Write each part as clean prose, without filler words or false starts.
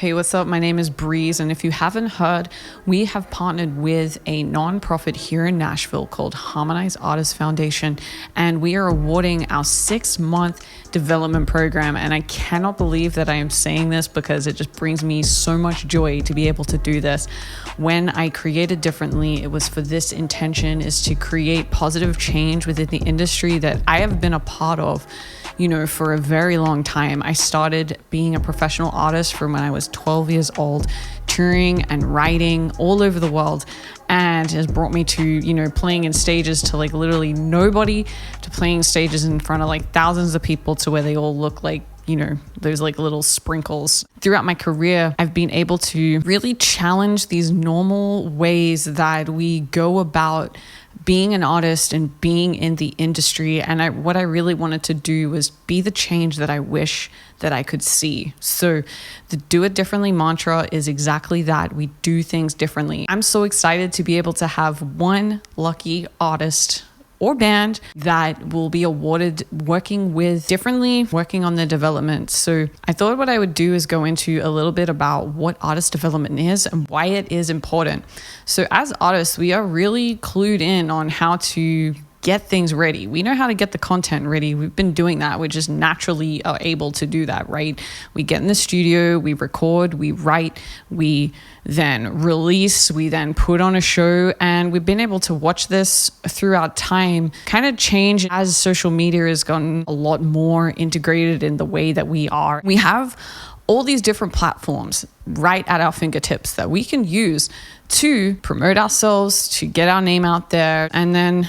Hey, what's up? My name is Breeze, and if you haven't heard, we have partnered with a nonprofit here in Nashville called Harmonize Artists Foundation, and we are awarding our 6-month development program. And I cannot believe that I am saying this because it just brings me so much joy to be able to do this. When I created Differently, it was for this intention, is to create positive change within the industry that I have been a part of, for a very long time. I started being a professional artist from when I was 12 years old, touring and writing all over the world, and has brought me to, playing in stages to like literally nobody, to playing stages in front of like thousands of people, to where they all look like, those like little sprinkles. Throughout my career, I've been able to really challenge these normal ways that we go about being an artist and being in the industry. And what I really wanted to do was be the change that I wish that I could see. So the Do It Differently mantra is exactly that. We do things differently. I'm so excited to be able to have one lucky artist or band that will be awarded working with Differently, working on their development. So I thought what I would do is go into a little bit about what artist development is and why it is important. So as artists, we are really clued in on how to get things ready. We know how to get the content ready. We've been doing that. We just naturally are able to do that, right? We get in the studio, we record, we write, we then release, we then put on a show, and we've been able to watch this throughout time kind of change as social media has gotten a lot more integrated in the way that we are. We have all these different platforms right at our fingertips that we can use to promote ourselves, to get our name out there, and then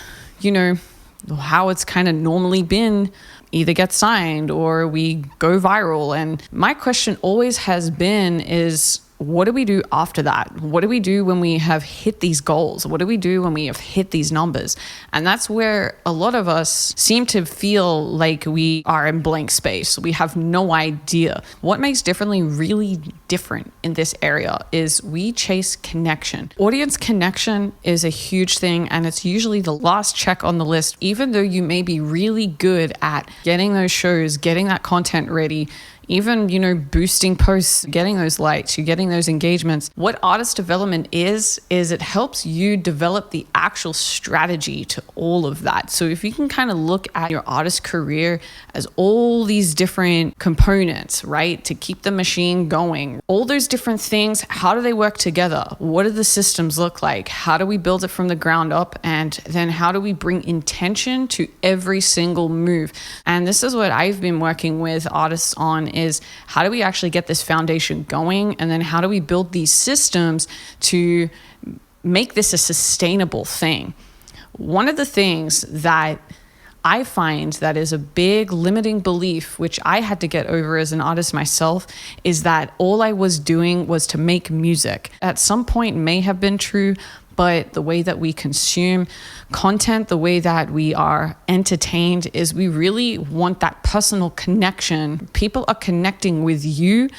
how it's kind of normally been, either get signed or we go viral. And my question always has been is, what do we do after that? What do we do when we have hit these goals? What do we do when we have hit these numbers? And that's where a lot of us seem to feel like we are in blank space. We have no idea. What makes Differently really different in this area is we chase connection. Audience connection is a huge thing, and it's usually the last check on the list. Even though you may be really good at getting those shows, getting that content ready, even, boosting posts, getting those likes, you're getting those engagements. What artist development is it helps you develop the actual strategy to all of that. So if you can kind of look at your artist career as all these different components, right, to keep the machine going, all those different things, how do they work together? What do the systems look like? How do we build it from the ground up? And then how do we bring intention to every single move? And this is what I've been working with artists on, is how do we actually get this foundation going, and then how do we build these systems to make this a sustainable thing. One of the things that I find that is a big limiting belief, which I had to get over as an artist myself, is that all I was doing was to make music. At some point may have been true, but the way that we consume content, the way that we are entertained, is we really want that personal connection. People are connecting with you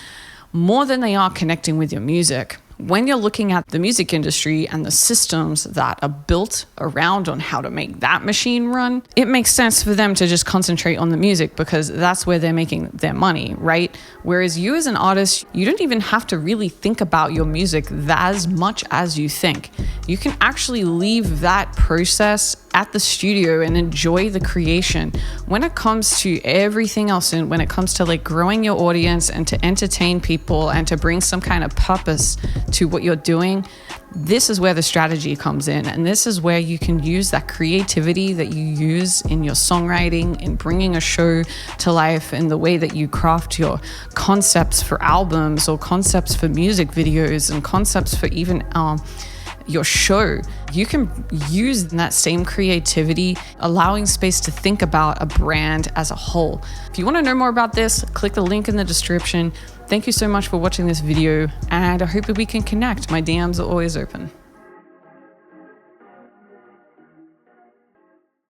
more than they are connecting with your music. When you're looking at the music industry and the systems that are built around on how to make that machine run, it makes sense for them to just concentrate on the music because that's where they're making their money, right? Whereas you as an artist, you don't even have to really think about your music as much as you think. You can actually leave that process at the studio and enjoy the creation. When it comes to everything else, and when it comes to like growing your audience and to entertain people and to bring some kind of purpose to what you're doing, this is where the strategy comes in. And this is where you can use that creativity that you use in your songwriting, in bringing a show to life, in the way that you craft your concepts for albums or concepts for music videos and concepts for even your show. You can use that same creativity, allowing space to think about a brand as a whole. If you want to know more about this, click the link in the description. Thank you so much for watching this video, and I hope that we can connect. My DMs are always open.